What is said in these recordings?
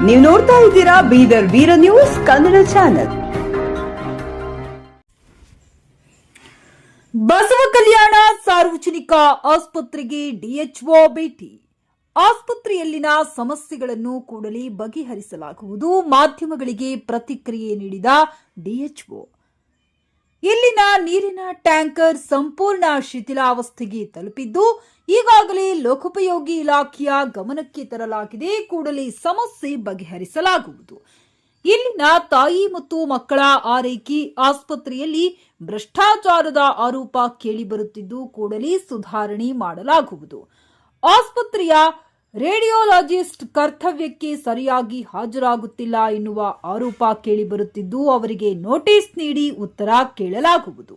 ನೀವು ನೋಡ್ತಾ ಇದ್ದೀರಾ ಬೀದರ್ ವೀರ ನ್ಯೂಸ್ ಕನ್ನಡ ಚಾನೆಲ್. ಬಸವ ಕಲ್ಯಾಣ ಸಾರ್ವಜನಿಕ ಆಸ್ಪತ್ರೆಗೆ ಡಿಎಚ್ಒ ಭೇಟಿ. ಆಸ್ಪತ್ರೆಯಲ್ಲಿನ ಸಮಸ್ಯೆಗಳನ್ನು ಕೂಡಲೇ ಬಗೆಹರಿಸಲಾಗುವುದು. ಮಾಧ್ಯಮಗಳಿಗೆ ಪ್ರತಿಕ್ರಿಯೆ ನೀಡಿದ ಡಿಎಚ್ಒ, ಇಲ್ಲಿನ ನೀರಿನ ಟ್ಯಾಂಕರ್ ಸಂಪೂರ್ಣ ಶಿಥಿಲಾವಸ್ಥೆಗೆ ತಲುಪಿದ್ದು ಈಗಾಗಲೇ ಲೋಕೋಪಯೋಗಿ ಇಲಾಖೆಯ ಗಮನಕ್ಕೆ ತರಲಾಗಿದೆ. ಕೂಡಲೇ ಸಮಸ್ಯೆ ಬಗೆಹರಿಸಲಾಗುವುದು. ಇಲ್ಲಿನ ತಾಯಿ ಮತ್ತು ಮಕ್ಕಳ ಆರೈಕೆ ಆಸ್ಪತ್ರೆಯಲ್ಲಿ ಭ್ರಷ್ಟಾಚಾರದ ಆರೋಪ ಕೇಳಿಬರುತ್ತಿದ್ದು ಕೂಡಲೇ ಸುಧಾರಣೆ ಮಾಡಲಾಗುವುದು. ಆಸ್ಪತ್ರೆಯ ರೇಡಿಯೋಲಾಜಿಸ್ಟ್ ಕರ್ತವ್ಯಕ್ಕೆ ಸರಿಯಾಗಿ ಹಾಜರಾಗುತ್ತಿಲ್ಲ ಎನ್ನುವ ಆರೋಪ ಕೇಳಿಬರುತ್ತಿದ್ದು ಅವರಿಗೆ ನೋಟಿಸ್ ನೀಡಿ ಉತ್ತರ ಕೇಳಲಾಗುವುದು.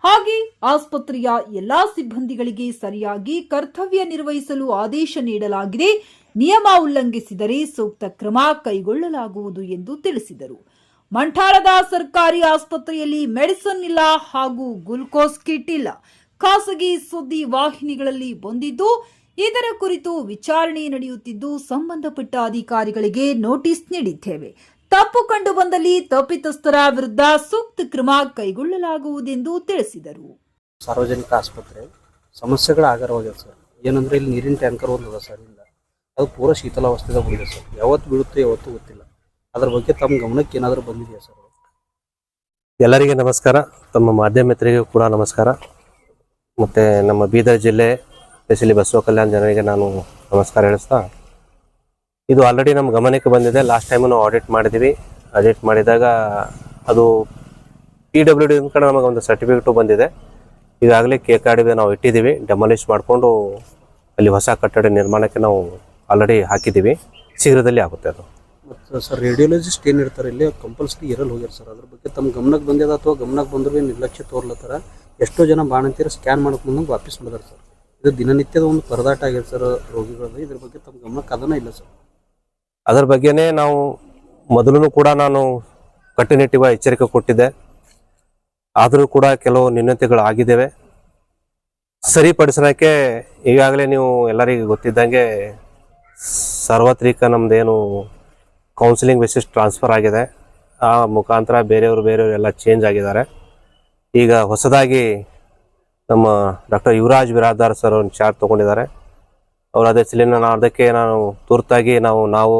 ಹಾಗೆ ಆಸ್ಪತ್ರೆಯ ಎಲ್ಲಾ ಸಿಬ್ಬಂದಿಗಳಿಗೆ ಸರಿಯಾಗಿ ಕರ್ತವ್ಯ ನಿರ್ವಹಿಸಲು ಆದೇಶ ನೀಡಲಾಗಿದೆ. ನಿಯಮ ಉಲ್ಲಂಘಿಸಿದರೆ ಸೂಕ್ತ ಕ್ರಮ ಕೈಗೊಳ್ಳಲಾಗುವುದು ಎಂದು ತಿಳಿಸಿದರು. ಮಂಠಾಳದ ಸರ್ಕಾರಿ ಆಸ್ಪತ್ರೆಯಲ್ಲಿ ಮೆಡಿಸಿನ್ ಇಲ್ಲ ಹಾಗೂ ಗ್ಲೂಕೋಸ್ ಕಿಟ್ ಇಲ್ಲ. ಖಾಸಗಿ ಸುದ್ದಿ ವಾಹಿನಿಗಳಲ್ಲಿ ಬಂದಿದ್ದು ಇದರ ಕುರಿತು ವಿಚಾರಣೆ ನಡೆಯುತ್ತಿದ್ದು ಸಂಬಂಧಪಟ್ಟ ಅಧಿಕಾರಿಗಳಿಗೆ ನೋಟಿಸ್ ನೀಡಿದ್ದೇವೆ. ತಪ್ಪು ಕಂಡು ಬಂದಲ್ಲಿ ತಪ್ಪಿತಸ್ಥರ ವಿರುದ್ಧ ಸೂಕ್ತ ಕ್ರಮ ಕೈಗೊಳ್ಳಲಾಗುವುದೆಂದು ತಿಳಿಸಿದರು. ಸಾರ್ವಜನಿಕ ಆಸ್ಪತ್ರೆ ಸಮಸ್ಯೆಗಳು ಆಗರವಾಗ್ಯದ ಸರ್. ಏನಂದ್ರೆ ಇಲ್ಲಿ ನೀರಿನ ಟ್ಯಾಂಕರ್ ಒಂದದ ಸರ್, ಇಲ್ಲ ಅದು ಪೂರ ಶೀತಲಾವಸ್ಥೆದಾಗ ಬಂದಿದೆ ಸರ್. ಯಾವತ್ತು ಬೀಳುತ್ತೆ ಯಾವತ್ತೂ ಗೊತ್ತಿಲ್ಲ. ಅದ್ರ ಬಗ್ಗೆ ತಮ್ಮ ಗಮನಕ್ಕೆ ಏನಾದರೂ ಬಂದಿದೆಯಾ ಸರ್? ಎಲ್ಲರಿಗೆ ನಮಸ್ಕಾರ, ತಮ್ಮ ಮಾಧ್ಯಮ ಮಿತ್ರರಿಗೂ ಕೂಡ ನಮಸ್ಕಾರ. ಮತ್ತು ನಮ್ಮ ಬೀದರ್ ಜಿಲ್ಲೆ ಸ್ಪೆಷಲಿ ಬಸವ ಕಲ್ಯಾಣ ಜನರಿಗೆ ನಾನು ನಮಸ್ಕಾರ ಹೇಳಿಸ್ತಾ, ಇದು ಆಲ್ರೆಡಿ ನಮ್ಮ ಗಮನಕ್ಕೆ ಬಂದಿದೆ. ಲಾಸ್ಟ್ ಟೈಮು ನಾವು ಆಡಿಟ್ ಮಾಡಿದ್ದೀವಿ. ಆಡಿಟ್ ಮಾಡಿದಾಗ ಅದು PWD ಕಡೆ ನಮಗೆ ಒಂದು ಸರ್ಟಿಫಿಕೇಟು ಬಂದಿದೆ. ಈಗಾಗಲೇ KKDB ನಾವು ಇಟ್ಟಿದ್ದೀವಿ. ಡೆಮಾಲಿಷ್ ಮಾಡಿಕೊಂಡು ಅಲ್ಲಿ ಹೊಸ ಕಟ್ಟಡ ನಿರ್ಮಾಣಕ್ಕೆ ನಾವು ಆಲ್ರೆಡಿ ಹಾಕಿದ್ದೀವಿ. ಶೀಘ್ರದಲ್ಲಿ ಆಗುತ್ತೆ ಅದು. ಮತ್ತು ಸರ್ ರೇಡಿಯೋಲಜಿಸ್ಟ್ ಏನಿರ್ತಾರೆ ಇಲ್ಲಿ ಕಂಪಲ್ಸರಿ ಇರಲು ಹೋಗ್ಯಾರ ಸರ್. ಅದ್ರ ಬಗ್ಗೆ ತಮ್ಮ ಗಮನಕ್ಕೆ ಬಂದಿದೆ ಅಥವಾ ಗಮನಕ್ಕೆ ಬಂದರೂ ನಿರ್ಲಕ್ಷ್ಯ ತೋರ್ಲತ್ತಾರ? ಎಷ್ಟೋ ಜನ ಬಾಣಂತೀರ ಸ್ಕ್ಯಾನ್ ಮಾಡೋಕೆ ಮುಂದೆ ವಾಪಸ್ ಮಾಡಿದಾರೆ ಸರ್. ಇದು ದಿನನಿತ್ಯದ ಒಂದು ಪರದಾಟ ಆಗಿದೆ ಸರ್ ರೋಗಿಗಳದ್ದು. ಇದ್ರ ಬಗ್ಗೆ ತಮ್ಮ ಗಮನಕ್ಕೆ ಅದನ್ನ ಇಲ್ಲ ಸರ್? ಅದರ ಬಗ್ಗೆನೇ ನಾವು ಮೊದಲು ಕೂಡ ನಾನು ಕಟ್ಟುನಿಟ್ಟಿನ ಎಚ್ಚರಿಕೆ ಕೊಟ್ಟಿದ್ದೆ. ಆದರೂ ಕೂಡ ಕೆಲವು ನ್ಯೂನತೆಗಳು ಆಗಿದ್ದೇವೆ. ಸರಿಪಡಿಸೋಕ್ಕೆ ಈಗಾಗಲೇ ನೀವು ಎಲ್ಲರಿಗೂ ಗೊತ್ತಿದ್ದಂಗೆ ಸಾರ್ವತ್ರಿಕ ನಮ್ಮದೇನು ಕೌನ್ಸಿಲಿಂಗ್ ಬೇಸಿಸ್ ಟ್ರಾನ್ಸ್ಫರ್ ಆಗಿದೆ. ಆ ಮುಖಾಂತರ ಬೇರೆಯವರು ಎಲ್ಲ ಚೇಂಜ್ ಆಗಿದ್ದಾರೆ. ಈಗ ಹೊಸದಾಗಿ ನಮ್ಮ ಡಾಕ್ಟರ್ ಯುವರಾಜ್ ಬಿರಾದಾರ್ ಸರ್ ಒಂದು ಚಾರ್ಜ್ ತೊಗೊಂಡಿದ್ದಾರೆ. ಅವರು ಅದಕ್ಕೆ ನಾನು ತುರ್ತಾಗಿ ನಾವು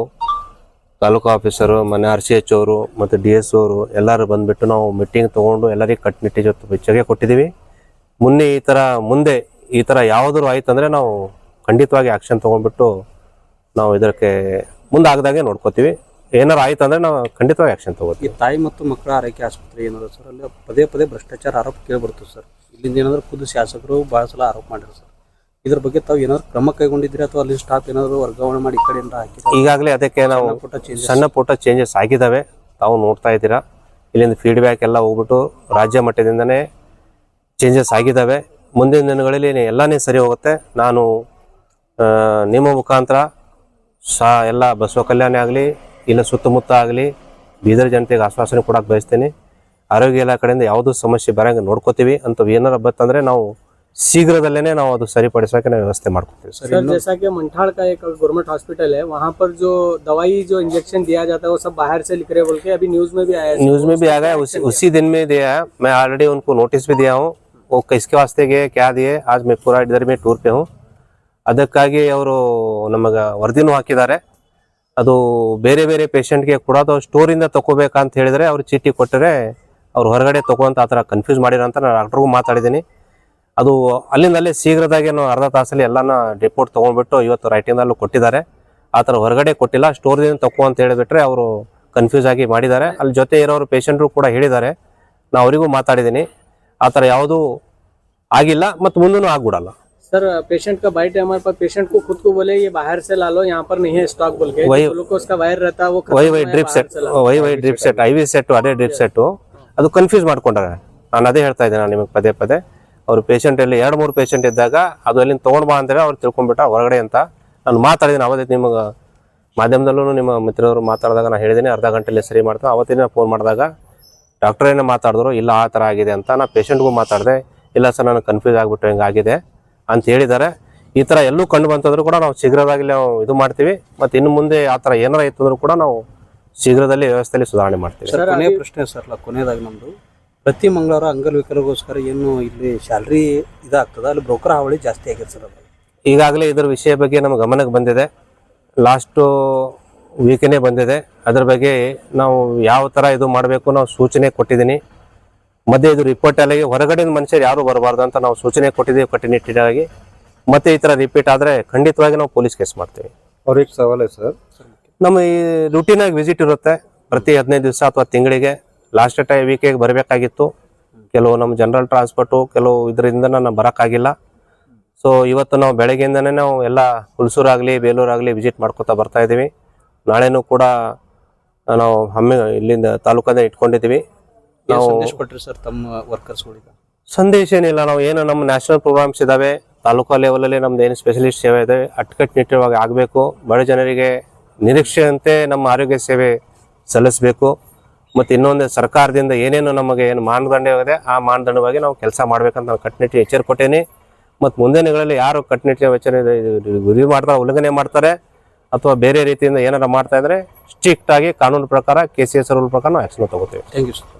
ತಾಲೂಕು ಆಫೀಸರು, ಮನೆ RCH ಅವರು ಮತ್ತು DS ಅವರು ಎಲ್ಲರೂ ಬಂದುಬಿಟ್ಟು ನಾವು ಮೀಟಿಂಗ್ ತೊಗೊಂಡು ಎಲ್ಲರಿಗೂ ಕಟ್ಟುನಿಟ್ಟಿ ಜೊತೆ ಎಚ್ಚರಿಕೆ ಕೊಟ್ಟಿದ್ದೀವಿ. ಮುಂದೆ ಈ ಥರ ಯಾವುದಾದ್ರು ಆಯ್ತು ಅಂದರೆ ನಾವು ಖಂಡಿತವಾಗಿ ಆ್ಯಕ್ಷನ್ ತೊಗೊಂಡ್ಬಿಟ್ಟು ನಾವು ಇದಕ್ಕೆ ಮುಂದಾಗದಾಗೆ ನೋಡ್ಕೋತೀವಿ. ಏನಾರು ಆಯ್ತು ಅಂದರೆ ನಾವು ಖಂಡಿತವಾಗಿ ಆ್ಯಕ್ಷನ್ ತೊಗೋತೀವಿ. ತಾಯಿ ಮತ್ತು ಮಕ್ಕಳ ಆರೈಕೆ ಆಸ್ಪತ್ರೆ ಏನಾದ್ರು ಸರ್, ಅಲ್ಲಿ ಪದೇ ಭ್ರಷ್ಟಾಚಾರ ಆರೋಪ ಕೇಳಿಬರ್ತದೆ ಸರ್. ಇಲ್ಲಿಂದ ಏನಾದರೂ ಖುದ್ದು ಶಾಸಕರು ಭಾಳ ಸಲ ಆರೋಪ ಮಾಡಿದ್ರು ಸರ್. ಇದ್ರ ಬಗ್ಗೆ ತಾವು ಏನಾದ್ರು ಕ್ರಮ ಕೈಗೊಂಡಿದ್ರಿ ಅಥವಾ ಅಲ್ಲಿ ಸ್ಟಾಫ್ ಏನಾದ್ರು ವರ್ಗಾವಣೆ ಮಾಡಿ ಈ ಕಡೆಯಿಂದ ಹಾಕಿದ್ರೆ? ಈಗಾಗಲೇ ಅದಕ್ಕೆ ನಾವು ಸಣ್ಣ ಪುಟ್ಟ ಚೇಂಜಸ್ ಆಗಿದ್ದಾವೆ. ತಾವು ನೋಡ್ತಾ ಇದ್ದೀರಾ. ಇಲ್ಲಿಂದ ಫೀಡ್ಬ್ಯಾಕ್ ಎಲ್ಲ ಹೋಗ್ಬಿಟ್ಟು ರಾಜ್ಯ ಮಟ್ಟದಿಂದನೇ ಚೇಂಜಸ್ ಆಗಿದ್ದಾವೆ. ಮುಂದಿನ ದಿನಗಳಲ್ಲಿ ಎಲ್ಲನೇ ಸರಿ ಹೋಗುತ್ತೆ. ನಾನು ನಿಮ್ಮ ಮುಖಾಂತರ ಎಲ್ಲ ಬಸವ ಕಲ್ಯಾಣ ಆಗಲಿ ಇಲ್ಲ ಸುತ್ತಮುತ್ತ ಆಗಲಿ ಬೀದರ್ ಜನತೆಗೆ ಆಶ್ವಾಸನೆ ಕೊಡಕ್ಕೆ ಬಯಸ್ತೀನಿ. ಆರೋಗ್ಯ ಇಲಾಖೆ ಕಡೆಯಿಂದ ಯಾವುದೂ ಸಮಸ್ಯೆ ಬರಂಗೆ ನೋಡ್ಕೋತೀವಿ. ಅಂತ ಏನಾರ ಬತ್ತಂದ್ರೆ ನಾವು शीघ्रदल्लेने ನಾವು ಅದು ಸರಿಪಡಿಸೋಕೆ ನಾವು ವ್ಯವಸ್ಥೆ ಮಾಡ್ಕೊತೀವಿ सर। जैसा कि मंठाड़ का एक गवर्नमेंट हॉस्पिटल है, वहाँ पर जो दवाई जो इंजेक्शन दिया जाता है वो सब बाहर से लिख रहे बोल के अभी न्यूज में भी आया है। न्यूज में भी आ गया, उसी दिन में दिया है। मैं ऑलरेडी उनको नोटिस भी दिया हूँ। वो किसके वास्ते गए क्या दिए, आज मैं पूरा इधर में टूर पे हूँ। ಅದಕ್ಕಾಗಿ ಅವರು ನಮಗೆ ವರದಿನೂ ಹಾಕಿದ್ದಾರೆ. ಅದು ಬೇರೆ ಬೇರೆ ಪೇಷಂಟ್ಗೆ ಕೊಡೋದು ಸ್ಟೋರಿಂದ ತಗೋಬೇಕಂತ ಹೇಳಿದರೆ ಅವ್ರು ಚೀಟಿ ಕೊಟ್ಟರೆ ಅವ್ರು ಹೊರಗಡೆ ತಗೋಂತ ಆ ಥರ ಕನ್ಫ್ಯೂಸ್ ಮಾಡಿರೋಂತ ನಾನು ಡಾಕ್ಟ್ರಿಗೂ ಮಾತಾಡಿದ್ದೀನಿ. ಅದು ಅಲ್ಲಿಂದಲ್ಲೇ ಶೀಘ್ರದಾಗಿ ಅರ್ಧ ತಾಸಲ್ಲಿ ಎಲ್ಲಾನ ರಿಪೋರ್ಟ್ ತೊಗೊಂಡ್ಬಿಟ್ಟು ಇವತ್ತು ರೈಟಿಂಗಲ್ಲೂ ಕೊಟ್ಟಿದ್ದಾರೆ. ಆ ಥರ ಹೊರಗಡೆ ಕೊಟ್ಟಿಲ್ಲ, ಸ್ಟೋರ್ದಿಂದ ತಗೋ ಅಂತ ಹೇಳಿಬಿಟ್ರೆ ಅವರು ಕನ್ಫ್ಯೂಸ್ ಆಗಿ ಮಾಡಿದ್ದಾರೆ. ಅಲ್ಲಿ ಜೊತೆ ಇರೋರು ಪೇಷಂಟ್ರು ಕೂಡ ಹೇಳಿದ್ದಾರೆ, ನಾನು ಅವರಿಗೂ ಮಾತಾಡಿದ್ದೀನಿ. ಆ ಥರ ಯಾವುದೂ ಆಗಿಲ್ಲ ಮತ್ತು ಮುಂದೂ ಆಗ್ಬಿಡಲ್ಲ. सर पेशेंट का बाइट है हमारे पास, पेशेंट को खुद को बोले ये बाहर से ला लो, यहाँ पर नहीं है स्टॉक बोल के, ग्लूकोज का वायर रहता है वो वही ड्रिप सेट, वही ड्रिप सेट, IV सेट, ಅದೇ ಡ್ರಿಪ್ ಸೆಟ್ ಅದು ಕನ್ಫ್ಯೂಸ್ ಮಾಡ್ಕೊಂಡಾರೆ. ನಾನು ಅದೇ ಹೇಳ್ತಾ ಇದ್ದೀನಿ ನಿಮಗೆ ಪದೇ ಪದೇ. ಅವ್ರು ಪೇಷಂಟ್ ಅಲ್ಲಿ 2-3 ಪೇಷಂಟ್ ಇದ್ದಾಗ ಅದು ಅಲ್ಲಿಂದ ತೊಗೊಂಡು ಬಾ ಅಂದರೆ ಅವ್ರು ತಿಳ್ಕೊಂಡ್ಬಿಟ್ಟ ಹೊರಗಡೆ ಅಂತ ನಾನು ಮಾತಾಡಿದ್ದೀನಿ. ಅವತ್ತೇ ನಿಮಗೆ ಮಾಧ್ಯಮದಲ್ಲೂ ನಿಮ್ಮ ಮಿತ್ರರು ಮಾತಾಡಿದಾಗ ನಾನು ಹೇಳಿದ್ದೀನಿ ಅರ್ಧ ಗಂಟೆಯಲ್ಲಿ ಸರಿ ಮಾಡ್ತಾ. ಅವತ್ತಿನ ಫೋನ್ ಮಾಡಿದಾಗ ಡಾಕ್ಟ್ರೇನೇ ಮಾತಾಡಿದ್ರು, ಇಲ್ಲ ಆ ಥರ ಆಗಿದೆ ಅಂತ. ನಾನು ಪೇಷಂಟ್ಗೂ ಮಾತಾಡಿದೆ, ಇಲ್ಲ ಸರ್ ನಾನು ಕನ್ಫ್ಯೂಸ್ ಆಗಿಬಿಟ್ಟು ಹಿಂಗಾಗಿದೆ ಅಂತ ಹೇಳಿದ್ದಾರೆ. ಈ ಥರ ಎಲ್ಲೂ ಕಂಡು ಬಂತಂದ್ರೂ ಕೂಡ ನಾವು ಶೀಘ್ರವಾಗಿ ನಾವು ಇದು ಮಾಡ್ತೀವಿ. ಮತ್ತು ಇನ್ನು ಮುಂದೆ ಆ ಥರ ಏನಾರ ಇತ್ತಂದ್ರೂ ಕೂಡ ನಾವು ಶೀಘ್ರದಲ್ಲಿ ವ್ಯವಸ್ಥೆಯಲ್ಲಿ ಸುಧಾರಣೆ ಮಾಡ್ತೀವಿ. ಸರ್ ಕೊನೆಯ ಪ್ರಶ್ನೆ ಸರ್, ಕೊನೆಯದಾಗಿ ನಮ್ಮದು ಪ್ರತಿ ಮಂಗಳವಾರ ಅಂಗವಿಕಲರಿಗೋಸ್ಕರ ಏನು ಇಲ್ಲಿ ಸ್ಯಾಲ್ರಿ ಇದಾಗ್ತದ, ಅಲ್ಲಿ ಬ್ರೋಕರ್ ಹಾವಳಿ ಜಾಸ್ತಿ ಆಗಿದೆ ಸರ್. ಅದು ಈಗಾಗಲೇ ಇದರ ವಿಷಯ ಬಗ್ಗೆ ನಮ್ಮ ಗಮನಕ್ಕೆ ಬಂದಿದೆ, ಲಾಸ್ಟು ವೀಕೇ ಬಂದಿದೆ. ಅದ್ರ ಬಗ್ಗೆ ನಾವು ಯಾವ ಥರ ಇದು ಮಾಡಬೇಕು ನಾವು ಸೂಚನೆ ಕೊಟ್ಟಿದ್ದೀನಿ. ಮಧ್ಯೆ ಇದು ರಿಪೋರ್ಟ್ ಅಲ್ಲಿಗೆ ಹೊರಗಡೆ ಮನುಷ್ಯರು ಯಾರು ಬರಬಾರ್ದು ಅಂತ ನಾವು ಸೂಚನೆ ಕೊಟ್ಟಿದ್ದೀವಿ ಕಟ್ಟುನಿಟ್ಟಿನಾಗಿ. ಮತ್ತೆ ಈ ಥರ ರಿಪೀಟ್ ಆದರೆ ಖಂಡಿತವಾಗಿ ನಾವು ಪೊಲೀಸ್ ಕೇಸ್ ಮಾಡ್ತೀವಿ. ಅವ್ರಿಗೆ ಸವಾಲೇ ಸರ್, ನಮ್ಮ ಈ ರೂಟೀನಾಗಿ ವಿಸಿಟ್ ಇರುತ್ತೆ ಪ್ರತಿ 15 ದಿವಸ ಅಥವಾ ತಿಂಗಳಿಗೆ. ಲಾಸ್ಟ್ ವೀಕಿಗೆ ಬರಬೇಕಾಗಿತ್ತು, ಕೆಲವು ನಮ್ಮ ಜನರಲ್ ಟ್ರಾನ್ಸ್ಪೋರ್ಟು ಕೆಲವು ಇದರಿಂದ ನಾನು ಬರೋಕ್ಕಾಗಿಲ್ಲ. ಸೊ ಇವತ್ತು ನಾವು ಬೆಳಗ್ಗೆಯಿಂದನೇ ನಾವು ಎಲ್ಲ ಹುಲ್ಸೂರಾಗಲಿ ಬೇಲೂರಾಗಲಿ ವಿಸಿಟ್ ಮಾಡ್ಕೊತಾ ಬರ್ತಾ ಇದ್ದೀವಿ. ನಾಳೆನೂ ಕೂಡ ನಾವು ಇಲ್ಲಿಂದ ತಾಲೂಕದಿಂದ ಇಟ್ಕೊಂಡಿದ್ದೀವಿ. ನಾವು ಸಂದೇಶ ಕೊಟ್ಟರೆ ಸರ್ ತಮ್ಮ ವರ್ಕರ್ಸ್ಗಳಿಗೆ? ಸಂದೇಶ ಏನಿಲ್ಲ, ನಾವು ಏನು ನಮ್ಮ ನ್ಯಾಷನಲ್ ಪ್ರೋಗ್ರಾಮ್ಸ್ ಇದ್ದಾವೆ, ತಾಲೂಕಾ ಲೆವೆಲಲ್ಲಿ ನಮ್ದು ಏನು ಸ್ಪೆಷಲಿಸ್ಟ್ ಸೇವೆ ಇದೆ ಅಚ್ಚುಕಟ್ಟುನಿಟ್ಟವಾಗಿ ಆಗಬೇಕು. ಬಡ ಜನರಿಗೆ ನಿರೀಕ್ಷೆಯಂತೆ ನಮ್ಮ ಆರೋಗ್ಯ ಸೇವೆ ಸಲ್ಲಿಸಬೇಕು. ಮತ್ತು ಇನ್ನೊಂದು ಸರ್ಕಾರದಿಂದ ಏನೇನು ನಮಗೆ ಏನು ಮಾನದಂಡ ಇದೆ ಆ ಮಾನದಂಡವಾಗಿ ನಾವು ಕೆಲಸ ಮಾಡ್ಬೇಕಂತ ನಾವು ಕಟ್ಟುನಿಟ್ಟಿನ ಎಚ್ಚರಿಕೆ ಕೊಟ್ಟೇನೆ. ಮತ್ತು ಮುಂದಿನ ದಿನಗಳಲ್ಲಿ ಯಾರು ಕಟ್ಟುನಿಟ್ಟಿನ ವಿಧಿ ಮಾಡ್ತಾರೆ, ಉಲ್ಲಂಘನೆ ಮಾಡ್ತಾರೆ ಅಥವಾ ಬೇರೆ ರೀತಿಯಿಂದ ಏನಾರ ಮಾಡ್ತಾ ಇದ್ರೆ ಸ್ಟ್ರಿಕ್ಟ್ ಆಗಿ ಕಾನೂನು ಪ್ರಕಾರ KCS ರೂಲ್ ಪ್ರಕಾರ ನಾವು ಆ್ಯಕ್ಷನ್ ತಗೋತೀವಿ. Thank you sir.